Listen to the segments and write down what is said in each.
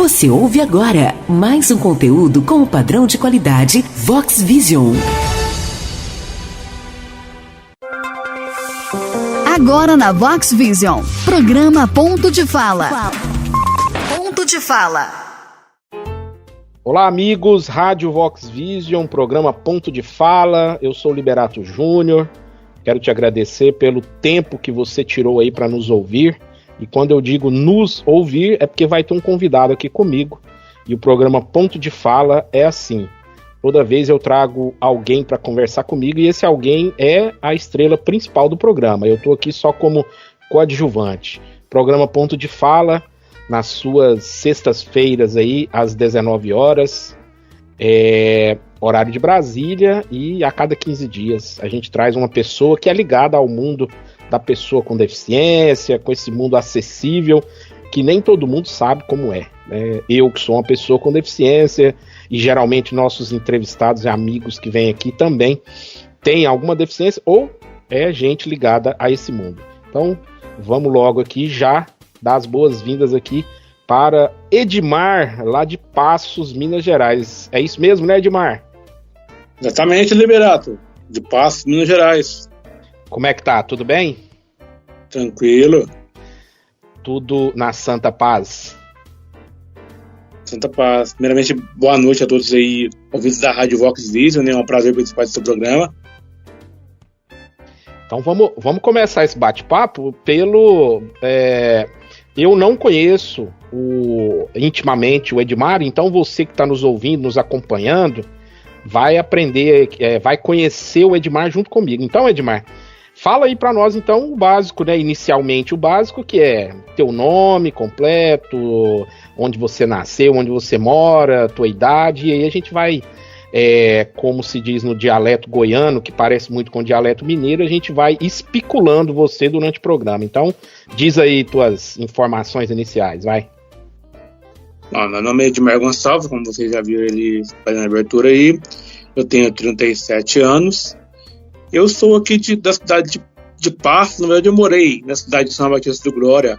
Você ouve agora mais um conteúdo com o padrão de qualidade Vox Vision. Agora na Vox Vision, programa Ponto de Fala. Ponto de Fala. Olá amigos, Rádio Vox Vision, programa Ponto de Fala. Eu sou o Liberato Júnior. Quero te agradecer pelo tempo que você tirou aí para nos ouvir. E quando eu digo nos ouvir, é porque vai ter um convidado aqui comigo. E o programa Ponto de Fala é assim. Toda vez eu trago alguém para conversar comigo e esse alguém é a estrela principal do programa. Eu estou aqui só como coadjuvante. Programa Ponto de Fala, nas suas sextas-feiras aí, às 19 horas, horário de Brasília, e a cada 15 dias a gente traz uma pessoa que é ligada ao mundo da pessoa com deficiência, com esse mundo acessível, que nem todo mundo sabe como é, né? Eu que sou uma pessoa com deficiência, e geralmente nossos entrevistados e amigos que vêm aqui também têm alguma deficiência, ou é gente ligada a esse mundo. Então, vamos logo aqui já dar as boas-vindas aqui para Edmar, lá de Passos, Minas Gerais. É isso mesmo, né, Edmar? Exatamente, Liberato, de Passos, Minas Gerais. Como é que tá? Tudo bem? Tranquilo. Tudo na Santa Paz? Santa Paz. Primeiramente, boa noite a todos aí, ouvintes da Rádio Vox Vision, né? É um prazer participar desse programa. Então vamos começar esse bate-papo pelo... eu não conheço intimamente o Edmar, então você que está nos ouvindo, nos acompanhando, vai aprender, vai conhecer o Edmar junto comigo. Então, Edmar, fala aí para nós, então, o básico, né? Inicialmente, o básico, que é teu nome completo, onde você nasceu, onde você mora, tua idade, e aí a gente vai, como se diz no dialeto goiano, que parece muito com o dialeto mineiro, a gente vai especulando você durante o programa. Então, diz aí tuas informações iniciais, vai. Meu nome é Edmar Gonçalves, como vocês já viram ele fazendo a abertura aí. Eu tenho 37 anos. Eu sou aqui da cidade de Passos. Na verdade, eu morei na cidade de São Batista do Glória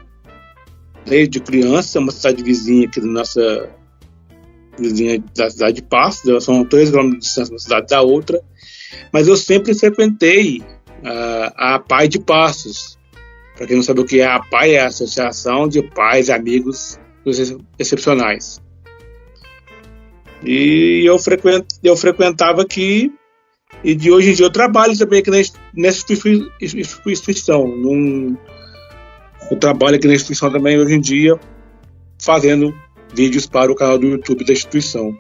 desde criança, uma cidade vizinha aqui da nossa vizinha da cidade de Passos. São 3 quilômetros de distância uma cidade da outra. Mas eu sempre frequentei a APAI de Passos. Para quem não sabe o que é a APAI, é a Associação de Pais e Amigos Excepcionais. E eu frequentava aqui, e de hoje em dia eu trabalho também aqui nessa instituição. Eu trabalho aqui na instituição também hoje em dia, fazendo vídeos para o canal do YouTube da instituição.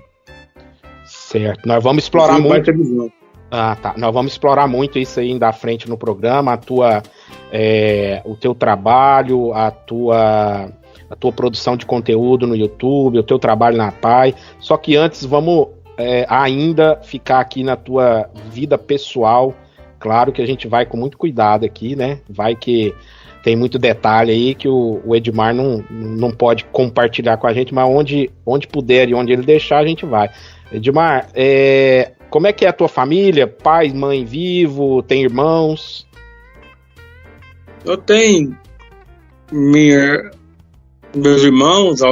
Certo, nós vamos explorar muito. Nós vamos explorar muito isso aí ainda à frente no programa, o teu trabalho, a tua produção de conteúdo no YouTube, o teu trabalho na PAI. Só que antes vamos ainda ficar aqui na tua vida pessoal. Claro que a gente vai com muito cuidado aqui, né? Vai que tem muito detalhe aí que o Edmar não pode compartilhar com a gente, mas onde puder e onde ele deixar, a gente vai. Edmar, como é que é a tua família? Pai, mãe vivo? Tem irmãos? Eu tenho meus irmãos,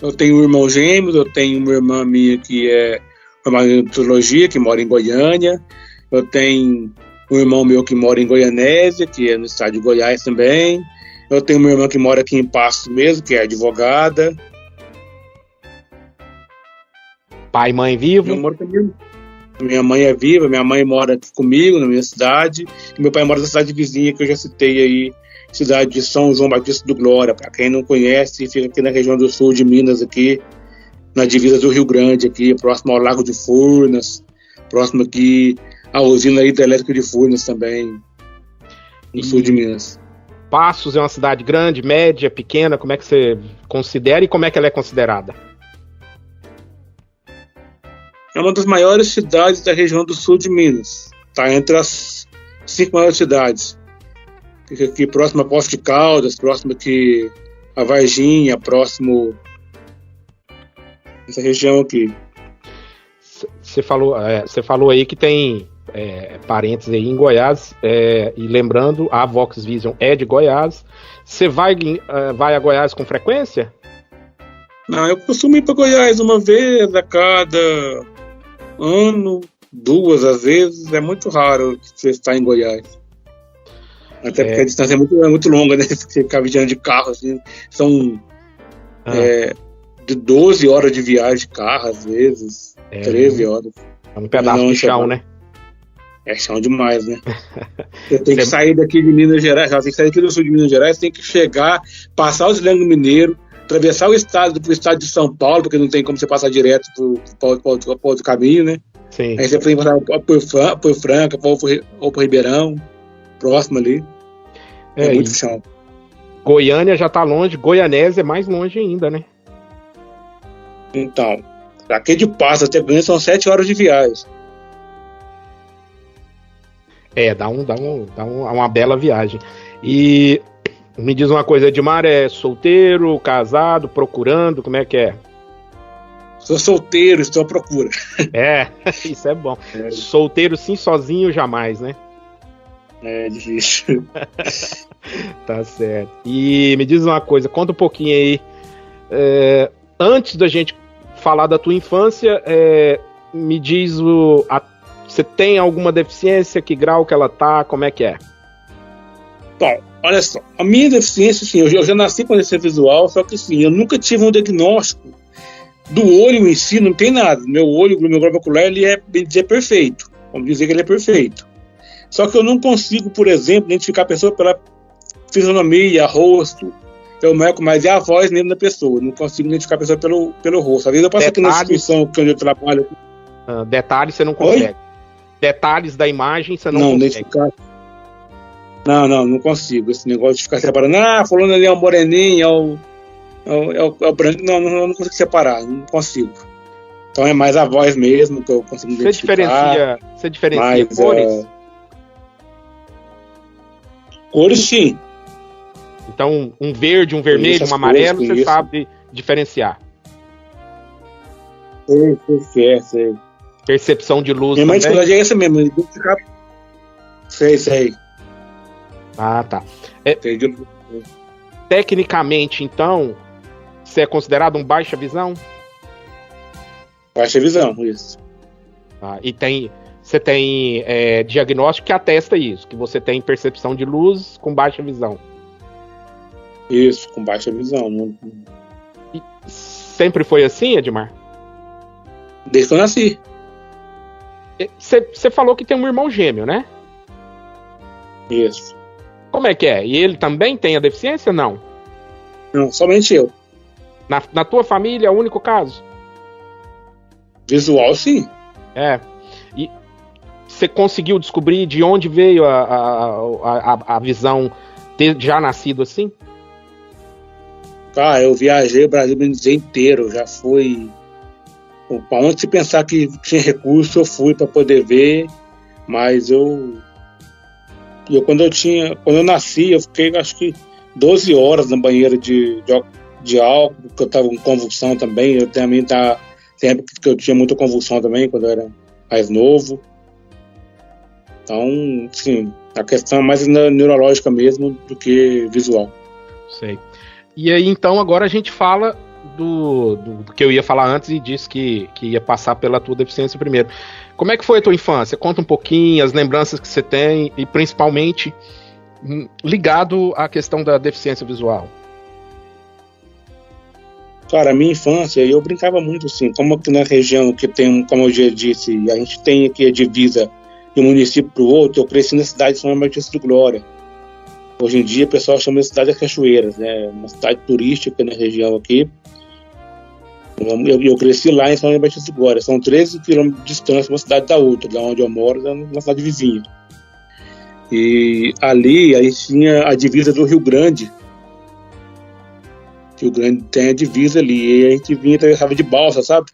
eu tenho um irmão gêmeo, eu tenho uma irmã minha que é formada em odontologia, que mora em Goiânia, eu tenho um irmão meu que mora em Goianésia, que é no estado de Goiás também, eu tenho uma irmã que mora aqui em Passos mesmo, que é advogada. Pai e mãe vivo? Minha mãe é viva, minha mãe mora aqui comigo na minha cidade, e meu pai mora na cidade vizinha que eu já citei aí, cidade de São João Batista do Glória. Para quem não conhece, fica aqui na região do sul de Minas, aqui na divisa do Rio Grande, aqui próximo ao Lago de Furnas, próximo aqui à usina hidrelétrica de Furnas também, no sul de Minas. Passos é uma cidade grande, média, pequena? Como é que você considera e como é que ela é considerada? É uma das maiores cidades da região do sul de Minas. Está entre as 5 maiores cidades. Fica aqui próximo a Poços de Caldas, próximo aqui a Varginha, próximo essa região aqui. Você falou aí que tem parentes aí em Goiás, e lembrando, a Vox Vision é de Goiás. Você vai a Goiás com frequência? Não, eu costumo ir para Goiás uma vez a cada ano, 2 às vezes. É muito raro você estar em Goiás. Até porque a distância é muito longa, né? Você ficar viajando de carro, assim. São de 12 horas de viagem de carro, às vezes. 13 horas. É um pedaço de chão, né? É chão demais, né? Você tem que sair daqui de Minas Gerais, tem que sair aqui do sul de Minas Gerais, tem que chegar, passar os Lagos Mineiro, atravessar o estado pro estado de São Paulo, porque não tem como você passar direto pro outro caminho, né? Sim. Aí você tem que passar por Franca ou por Ribeirão, próximo ali. É muito chão. Goiânia já tá longe, Goianésia é mais longe ainda, né? Então, daqui de Passo até Goiânia são 7 horas de viagem. Dá uma bela viagem. E me diz uma coisa, Edmar é solteiro, casado, procurando, como é que é? Sou solteiro, estou à procura. Isso é bom. Solteiro sim, sozinho jamais, né? É difícil. Tá certo. E me diz uma coisa, conta um pouquinho aí. Antes da gente falar da tua infância, me diz você tem alguma deficiência? Que grau que ela tá? Como é que é? Bom, olha só. A minha deficiência, assim, eu já nasci com deficiência visual, só que assim, eu nunca tive um diagnóstico do olho em si, não tem nada. Meu olho, meu globo ocular, ele é, bem dizer, perfeito. Vamos dizer que ele é perfeito. Só que eu não consigo, por exemplo, identificar a pessoa pela fisionomia, rosto. Eu marco mais a voz mesmo da pessoa. Não consigo identificar a pessoa pelo rosto. Às vezes eu passo aqui na instituição onde eu trabalho. Detalhes você não consegue. Oi? Detalhes da imagem você não consegue. Identificar. Não consigo. Esse negócio de ficar separando. Fulano ali é o moreninho, é o branco. Não consigo separar. Não consigo. Então é mais a voz mesmo que eu consigo identificar. Você diferencia cores? Cores, sim. Então, um verde, um vermelho, um amarelo, você sabe diferenciar. Sei. Percepção de luz também. Minha dificuldade é essa mesmo, identificar. Sei. Ah, tá. Tecnicamente, então, você é considerado um baixa visão? Baixa visão, isso. E você tem diagnóstico que atesta isso, que você tem percepção de luz com baixa visão. Isso, com baixa visão. E sempre foi assim, Edmar? Desde que eu nasci. Você falou que tem um irmão gêmeo, né? Isso. Como é que é? E ele também tem a deficiência, não? Não, somente eu. Na tua família é o único caso? Visual, sim. E você conseguiu descobrir de onde veio a visão ter já nascido assim? Cara, eu viajei o Brasil inteiro, já fui. Para onde se pensar que tinha recurso, eu fui para poder ver, mas quando eu nasci, eu fiquei acho que 12 horas na banheira de álcool, porque eu estava com convulsão também. Eu também tem época que eu tinha muita convulsão também, quando eu era mais novo. Então, sim, a questão é mais neurológica mesmo do que visual. Sei. E aí, então, agora a gente fala do que eu ia falar antes e disse que ia passar pela tua deficiência primeiro. Como é que foi a tua infância? Conta um pouquinho, as lembranças que você tem e principalmente ligado à questão da deficiência visual. Cara, a minha infância, eu brincava muito assim, como aqui na região que tem, como eu já disse, a gente tem aqui a divisa de um município para o outro. Eu cresci na cidade de São Martins do Glória. Hoje em dia o pessoal chama de cidade das Cachoeiras, né? Uma cidade turística na região aqui. Eu cresci lá em São Martins do Glória. São 13 quilômetros de distância uma cidade da outra, da onde eu moro, uma cidade vizinha. E ali aí tinha a divisa do Rio Grande. Rio Grande tem a divisa ali. E a gente vinha e atravessava de balsa, sabe?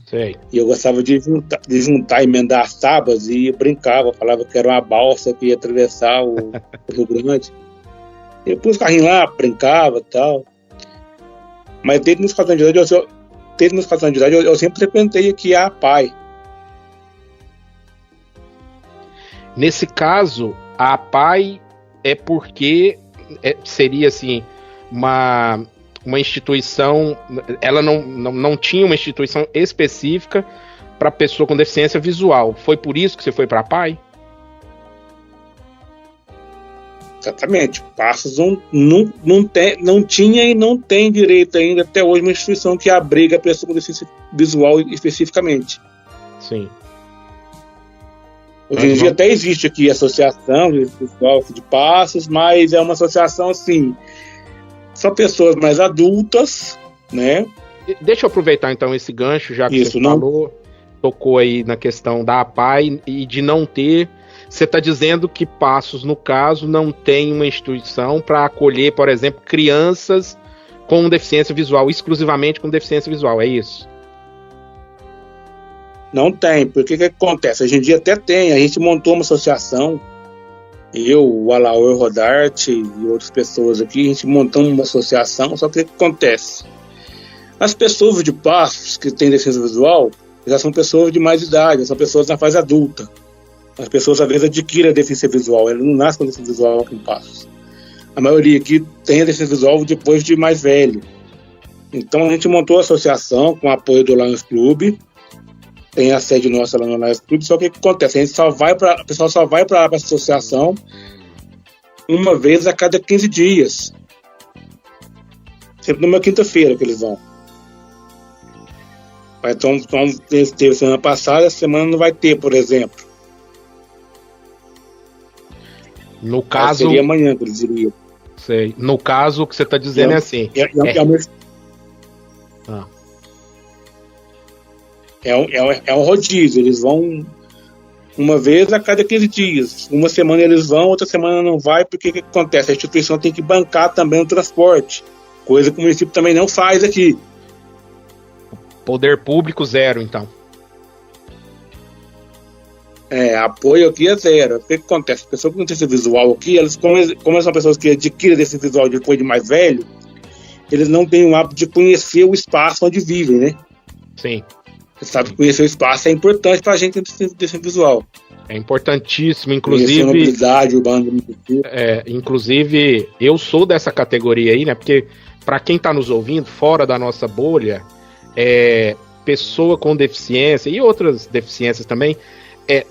Sei. E eu gostava de juntar, emendar as tábuas e brincava, falava que era uma balsa que ia atravessar o Rio Grande. Eu pus o carrinho lá, brincava e tal. Mas desde meus 4 anos de idade, eu sempre frequentei aqui a APAI. Nesse caso, a APAI é porque seria assim, uma instituição, ela não tinha uma instituição específica para pessoa com deficiência visual. Foi por isso que você foi para a PAI? Exatamente. Passos não tinha e não tem direito ainda até hoje uma instituição que abriga a pessoa com deficiência visual especificamente. Sim. Hoje em dia até existe aqui a associação de Passos, mas é uma associação assim, só pessoas mais adultas, né? Deixa eu aproveitar então esse gancho, já que você tocou aí na questão da APAI e de não ter. Você está dizendo que Passos, no caso, não tem uma instituição para acolher, por exemplo, crianças com deficiência visual, exclusivamente com deficiência visual, é isso? Não tem, porque o que acontece? Hoje em dia até tem, a gente montou uma associação, eu, o Alaor Rodarte e outras pessoas aqui, a gente montou uma associação, só que o que acontece? As pessoas de Passos que têm deficiência visual já são pessoas de mais idade, são pessoas na fase adulta. As pessoas às vezes adquirem a deficiência visual, elas não nascem com deficiência visual aqui em Passos. A maioria aqui tem a deficiência visual depois de mais velho. Então a gente montou a associação com o apoio do Lions Club, tem a sede nossa lá no Lions Club, só que o que acontece? A pessoa só vai para a associação uma vez a cada 15 dias. Sempre numa quinta-feira que eles vão. Então teve semana passada, essa semana não vai ter, por exemplo. No caso, seria amanhã que eles iriam. Sei. No caso, o que você está dizendo é assim. É um rodízio. Eles vão uma vez a cada 15 dias. Uma semana eles vão, outra semana não vai, porque o que acontece? A instituição tem que bancar também o transporte. Coisa que o município também não faz aqui. Poder público zero, então. Apoio aqui é zero. O que acontece? As pessoas com deficiência visual aqui, como são pessoas que adquirem deficiência visual depois de mais velho, eles não têm o hábito de conhecer o espaço onde vivem, né? Sim. Você sabe que conhecer o espaço é importante pra gente que tem deficiência visual. É importantíssimo, inclusive. Conhecer a mobilidade urbana do município. Inclusive, eu sou dessa categoria aí, né? Porque, para quem tá nos ouvindo, fora da nossa bolha, pessoa com deficiência e outras deficiências também.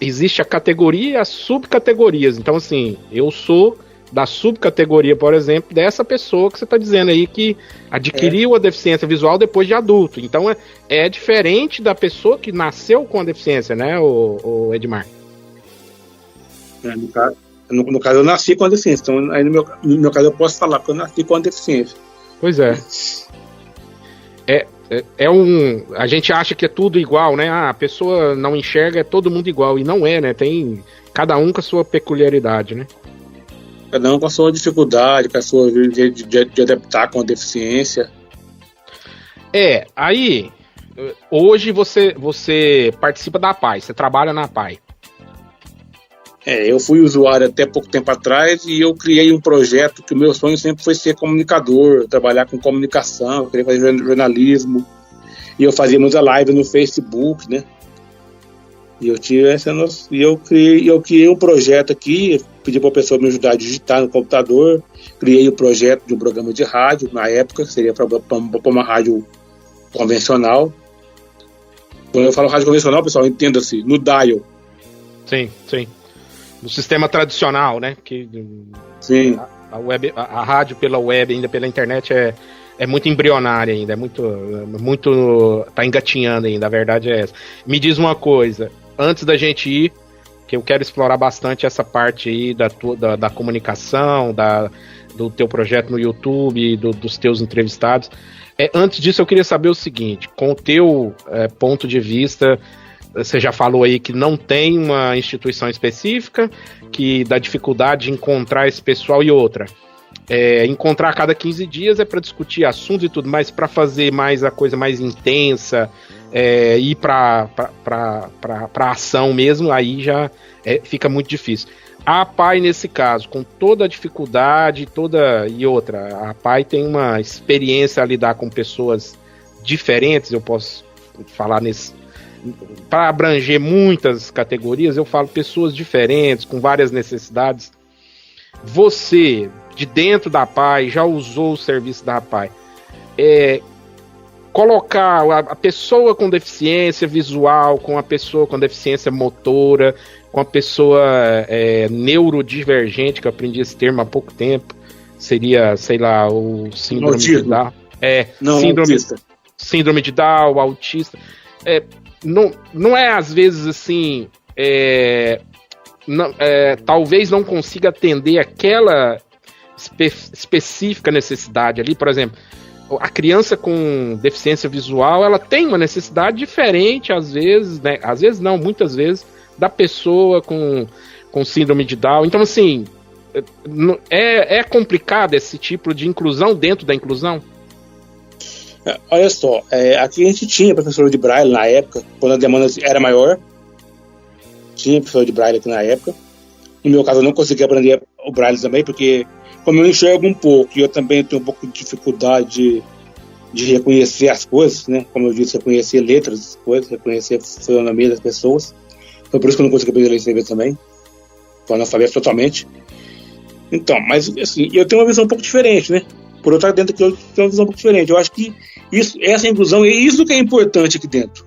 Existe a categoria e as subcategorias. Então, assim, eu sou da subcategoria, por exemplo, dessa pessoa que você está dizendo aí que adquiriu a deficiência visual depois de adulto. Então, é diferente da pessoa que nasceu com a deficiência, né, o Edmar? No caso, eu nasci com a deficiência. Então, aí no meu caso, eu posso falar que eu nasci com a deficiência. Pois é. A gente acha que é tudo igual, né? A pessoa não enxerga, é todo mundo igual. E não é, né? Tem cada um com a sua peculiaridade, né? Cada um com a sua dificuldade, com a sua de adaptar com a deficiência. Aí, hoje você participa da PAI, você trabalha na PAI. Eu fui usuário até pouco tempo atrás e eu criei um projeto que o meu sonho sempre foi ser comunicador, trabalhar com comunicação, eu queria fazer jornalismo. E eu fazia muita live no Facebook, né? E eu tive eu criei um projeto aqui, pedi para a pessoa me ajudar a digitar no computador, criei o projeto de um programa de rádio, na época, que seria para uma rádio convencional. Quando eu falo rádio convencional, pessoal, entenda-se, no dial. Sim. No sistema tradicional, né? Sim. A rádio pela web, ainda pela internet, é muito embrionária ainda, muito tá engatinhando ainda, a verdade é essa. Me diz uma coisa, antes da gente ir, que eu quero explorar bastante essa parte aí da comunicação, do teu projeto no YouTube, dos teus entrevistados. Antes disso, eu queria saber o seguinte, com o teu ponto de vista, você já falou aí que não tem uma instituição específica, que dá dificuldade de encontrar esse pessoal e outra. Encontrar a cada 15 dias para discutir assuntos e tudo, mas para fazer mais a coisa mais intensa, ir para ação mesmo, aí já fica muito difícil. A PAI, nesse caso, com toda a dificuldade, a PAI tem uma experiência a lidar com pessoas diferentes, eu posso falar para abranger muitas categorias, eu falo pessoas diferentes, com várias necessidades. Você, de dentro da PAI, já usou o serviço da PAI. colocar a pessoa com deficiência visual, com a pessoa com deficiência motora, com a pessoa neurodivergente, que eu aprendi esse termo há pouco tempo, seria, sei lá, o síndrome de Down. Síndrome de Down, autista. Não é, às vezes, assim, talvez não consiga atender aquela específica necessidade ali. Por exemplo, a criança com deficiência visual, ela tem uma necessidade diferente, às vezes, né? Às vezes não, muitas vezes, da pessoa com síndrome de Down. Então, assim, é complicado esse tipo de inclusão dentro da inclusão? Olha só, aqui a gente tinha professor de Braille na época, quando a demanda era maior. Tinha professor de Braille aqui na época. No meu caso, eu não consegui aprender o Braille também, porque como eu enxergo um pouco, e eu também tenho um pouco de dificuldade de reconhecer as coisas, né? Como eu disse, reconhecer letras das coisas, reconhecer a fisionomia das pessoas. Foi por isso que eu não consegui aprender a ler e escrever também. Foi analfabeto totalmente. Então, mas assim, eu tenho uma visão um pouco diferente, né? Por outro lado, dentro aqui eu tenho uma visão um pouco diferente. Eu acho que essa inclusão é isso que é importante aqui dentro.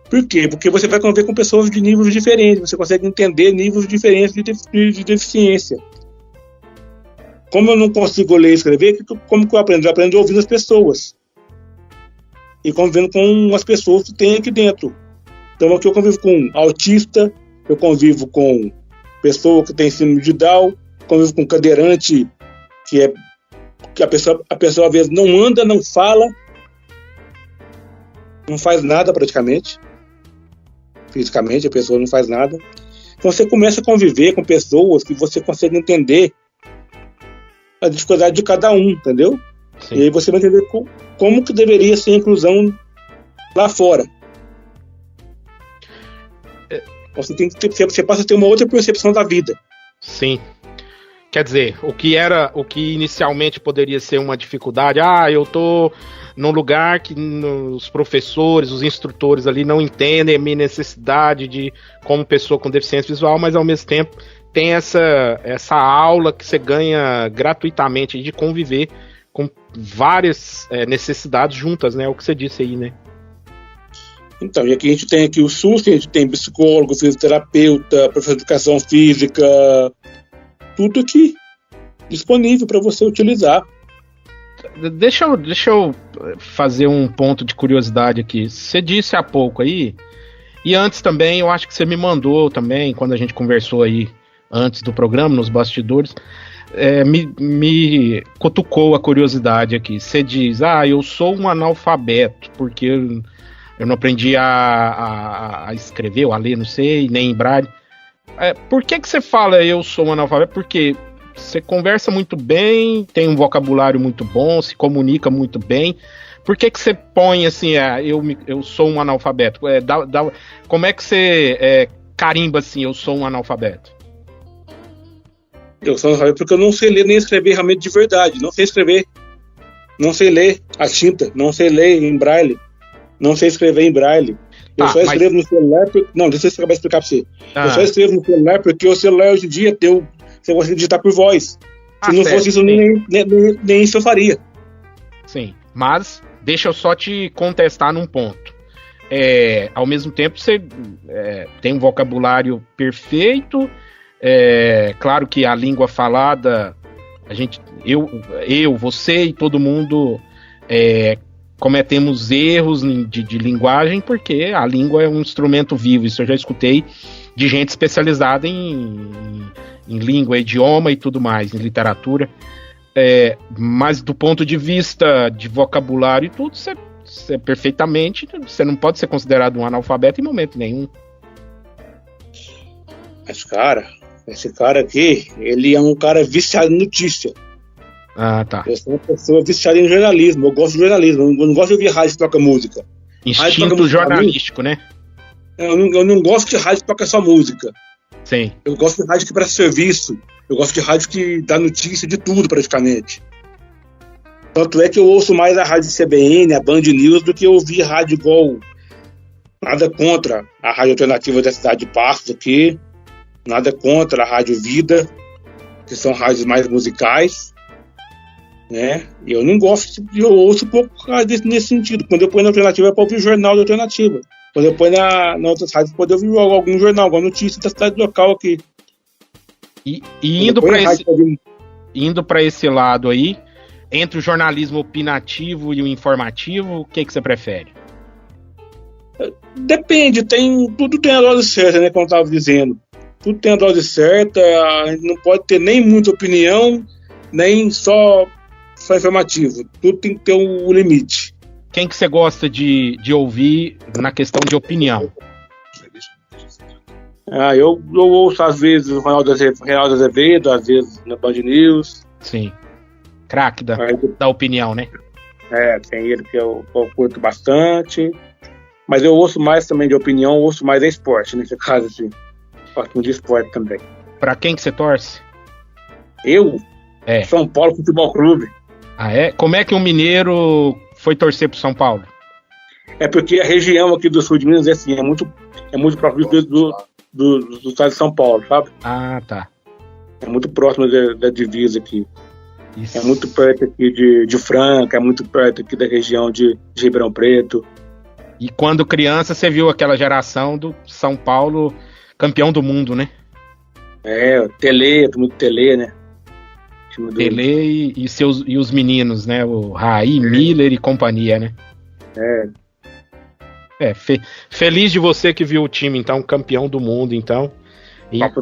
Por quê? Porque você vai conviver com pessoas de níveis diferentes, você consegue entender níveis diferentes de deficiência. Como eu não consigo ler e escrever, como que eu aprendo? Eu aprendo ouvindo as pessoas. E convivendo com as pessoas que tem aqui dentro. Então aqui eu convivo com autista, eu convivo com pessoa que tem síndrome de Down, convivo com cadeirante, que a pessoa às vezes não anda, não fala, não faz nada praticamente. Fisicamente a pessoa não faz nada. Então você começa a conviver com pessoas que você consegue entender a dificuldade de cada um, entendeu? Sim. E aí você vai entender como que deveria ser a inclusão lá fora. Você passa a ter uma outra percepção da vida. Sim. Quer dizer, o que inicialmente poderia ser uma dificuldade, eu tô num lugar que os professores, os instrutores ali não entendem a minha necessidade de como pessoa com deficiência visual, mas ao mesmo tempo tem essa aula que você ganha gratuitamente de conviver com várias necessidades juntas, né? O que você disse aí, né? Então, e aqui a gente tem aqui o SUS, a gente tem psicólogo, fisioterapeuta, professor de educação física, tudo aqui disponível para você utilizar. Deixa eu fazer um ponto de curiosidade aqui. Você disse há pouco aí, e antes também, eu acho que você me mandou também, quando a gente conversou aí antes do programa, nos bastidores, me cutucou a curiosidade aqui. Você diz, eu sou um analfabeto, porque eu não aprendi a escrever ou a ler, não sei, nem em Braille. Por que você fala eu sou um analfabeto? Porque você conversa muito bem, tem um vocabulário muito bom, se comunica muito bem. Por que você põe assim, eu sou um analfabeto? Como é que você carimba assim, eu sou um analfabeto? Eu sou analfabeto porque eu não sei ler nem escrever realmente de verdade. Não sei escrever, não sei ler a tinta, não sei ler em Braille, não sei escrever em Braille. Eu só escrevo no celular. Não, deixa eu acabar de explicar pra você. Eu só escrevo no celular porque o celular hoje em dia você consegue digitar por voz. Se não fosse isso, nem isso eu faria. Sim, mas deixa eu só te contestar num ponto. Ao mesmo tempo, você tem um vocabulário perfeito. Claro que a língua falada, você e todo mundo cometemos erros de linguagem, porque a língua é um instrumento vivo. Isso eu já escutei de gente especializada em língua, idioma e tudo mais, em literatura. Mas do ponto de vista de vocabulário e tudo, você perfeitamente, você não pode ser considerado um analfabeto em momento nenhum. Mas, esse cara aqui, ele é um cara viciado em notícia. Tá. Eu sou uma pessoa viciada em jornalismo. Eu gosto de jornalismo. Eu não gosto de ouvir rádio que toca música. Instinto jornalístico, né? Eu não gosto de rádio que toca só música. Sim. Eu gosto de rádio que presta serviço. Eu gosto de rádio que dá notícia de tudo, praticamente. Tanto é que eu ouço mais a rádio CBN, a Band News, do que ouvir rádio igual. Nada contra a rádio alternativa da cidade de Passos aqui. Nada contra a Rádio Vida, que são rádios mais musicais. né? E eu não gosto, eu ouço pouco nesse sentido. Quando eu ponho na alternativa é para ouvir o jornal da alternativa. Quando eu ponho na outra rádio, pode ouvir algum jornal, alguma notícia da cidade local aqui. E indo para esse lado aí, entre o jornalismo opinativo e o informativo, o que você prefere? Depende, tudo tem a dose certa, né? Como eu estava dizendo. Tudo tem a dose certa, a gente não pode ter nem muita opinião, nem só informativo. Tudo tem que ter um limite. Quem que você gosta de ouvir na questão de opinião? Eu ouço às vezes o Reinaldo Azevedo, às vezes na Band News. Sim. Craque da opinião, né? Tem ele que eu curto bastante. Mas eu ouço mais também de opinião, ouço mais de esporte, nesse caso, assim. Gosto de esporte também. Pra quem que você torce? Eu? São Paulo Futebol Clube. Ah, é? Como é que um mineiro foi torcer pro São Paulo? É porque a região aqui do sul de Minas é muito próximo do estado de São Paulo, sabe? Ah, tá. É muito próximo da divisa aqui. Isso. É muito perto aqui de Franca, é muito perto aqui da região de Ribeirão Preto. E quando criança, você viu aquela geração do São Paulo campeão do mundo, né? Muito Tele, né? Tele e os meninos, né? O Raí, Miller e companhia, né? Feliz de você que viu o time, então, campeão do mundo, então.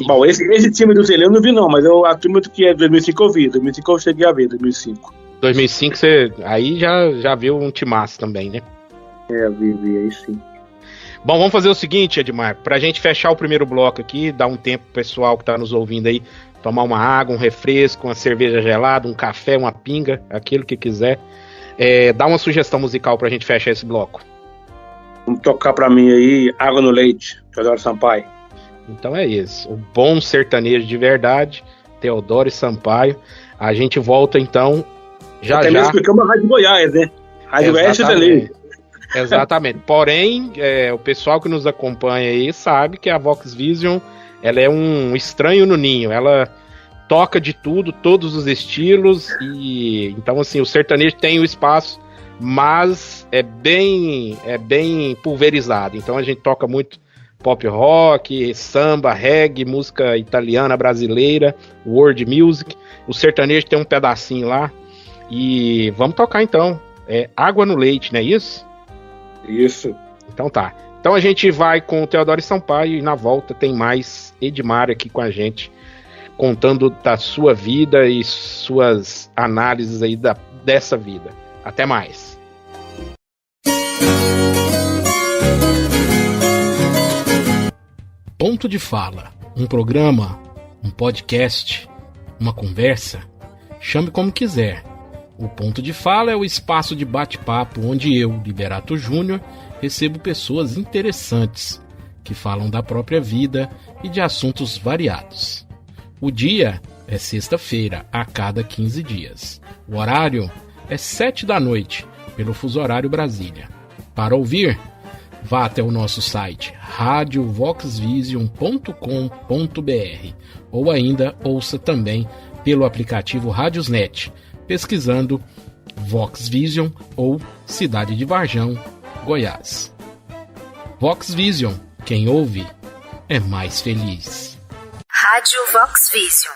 Bom, esse time do Tele eu não vi, não, mas a turma que é 2005 eu vi. 2005 eu cheguei a ver, 2005. 2005 você aí já viu um timaço também, né? Vi aí sim. Bom, vamos fazer o seguinte, Edmar, pra gente fechar o primeiro bloco aqui, dar um tempo pro pessoal que tá nos ouvindo aí, tomar uma água, um refresco, uma cerveja gelada, um café, uma pinga, aquilo que quiser. Dá uma sugestão musical pra gente fechar esse bloco. Vamos tocar pra mim aí, Água no Leite, Teodoro Sampaio. Então é isso, o bom sertanejo de verdade, Teodoro Sampaio. A gente volta então, já. Até mesmo porque é uma rádio Goiás, né? Rádio Goiás sertanejo. Exatamente. Porém, o pessoal que nos acompanha aí sabe que a Vox Vision, ela é um estranho no ninho. Ela toca de tudo, todos os estilos. E então, assim, o sertanejo tem o espaço, mas é bem pulverizado. Então a gente toca muito pop rock, samba, reggae, música italiana, brasileira, world music. O sertanejo tem um pedacinho lá. E vamos tocar então. Água no Leite, não é isso? Isso. Então tá. Então a gente vai com o Teodoro Sampaio e na volta tem mais Edmar aqui com a gente, contando da sua vida e suas análises aí dessa vida. Até mais. Ponto de Fala, um programa, um podcast, uma conversa, chame como quiser. O Ponto de Fala é o espaço de bate-papo onde eu, Liberato Júnior, recebo pessoas interessantes que falam da própria vida e de assuntos variados. O dia é sexta-feira, a cada 15 dias. O horário é 7h, pelo fuso horário Brasília. Para ouvir, vá até o nosso site radiovoxvision.com.br ou ainda ouça também pelo aplicativo Radiosnet, pesquisando Vox Vision ou Cidade de Varjão, Goiás. Vox Vision, quem ouve é mais feliz. Rádio Vox Vision.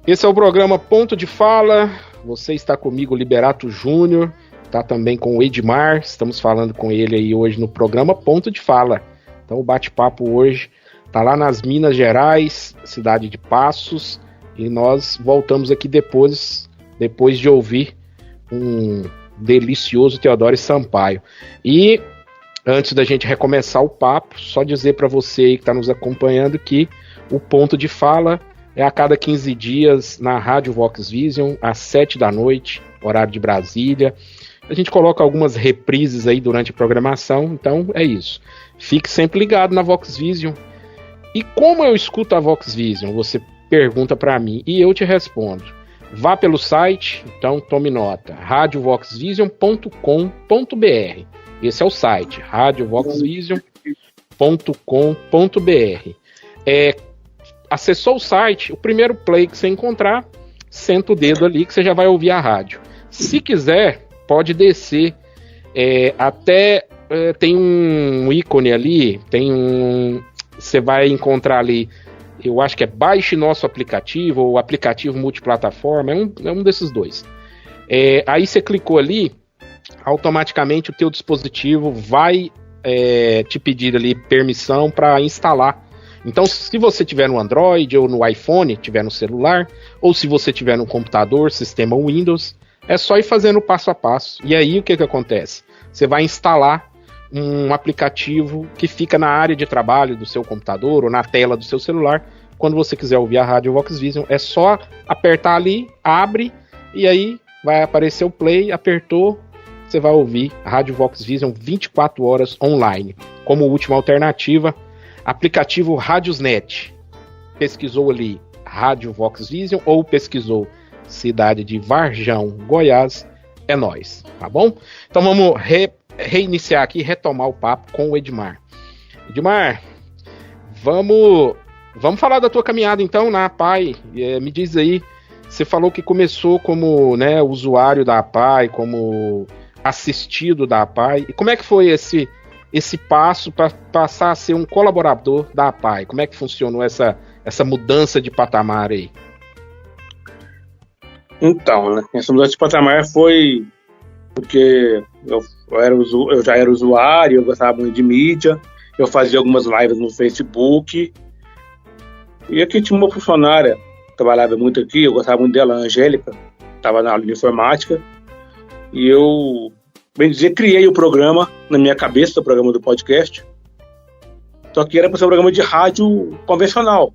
Esse é o programa Ponto de Fala. Você está comigo, Liberato Júnior, está também com o Edmar. Estamos falando com ele aí hoje no programa Ponto de Fala. Então o bate-papo hoje está lá nas Minas Gerais, cidade de Passos. E nós voltamos aqui depois de ouvir um delicioso Teodoro Sampaio. E antes da gente recomeçar o papo, só dizer para você aí que está nos acompanhando que o Ponto de Fala é a cada 15 dias na Rádio Vox Vision, às 7h, horário de Brasília. A gente coloca algumas reprises aí durante a programação, então é isso. Fique sempre ligado na Vox Vision. E como eu escuto a Vox Vision? Você pergunta para mim e eu te respondo. Vá pelo site, então tome nota, radiovoxvision.com.br. Esse é o site, radiovoxvision.com.br. Acessou o site, o primeiro play que você encontrar, senta o dedo ali que você já vai ouvir a rádio. Se quiser, pode descer tem um ícone ali, você vai encontrar ali, eu acho que é baixe nosso aplicativo, ou aplicativo multiplataforma, é um desses dois. Aí você clicou ali, automaticamente o teu dispositivo vai te pedir ali permissão para instalar. Então, se você tiver no Android ou no iPhone, tiver no celular, ou se você tiver no computador, sistema Windows, é só ir fazendo passo a passo. E aí o que acontece? Você vai instalar um aplicativo que fica na área de trabalho do seu computador ou na tela do seu celular. Quando você quiser ouvir a Rádio Vox Vision, é só apertar ali, abre, e aí vai aparecer o play, apertou, você vai ouvir a Rádio Vox Vision 24 horas online. Como última alternativa, aplicativo Radiosnet. Pesquisou ali Rádio Vox Vision ou pesquisou cidade de Varjão, Goiás, é nóis, tá bom? Então vamos reiniciar aqui, retomar o papo com o Edmar. Edmar, vamos falar da tua caminhada então na APAI. Me diz aí, você falou que começou como usuário da APAI, como assistido da APAI. E como é que foi esse passo para passar a ser um colaborador da APAI? Como é que funcionou essa mudança de patamar aí? Então, essa mudança de patamar foi porque eu já era usuário, eu gostava muito de mídia, eu fazia algumas lives no Facebook, e aqui tinha uma funcionária que trabalhava muito aqui, eu gostava muito dela, a Angélica, estava na aula de informática, e eu, bem dizer, criei o programa na minha cabeça, o programa do podcast, só que era para ser um programa de rádio convencional,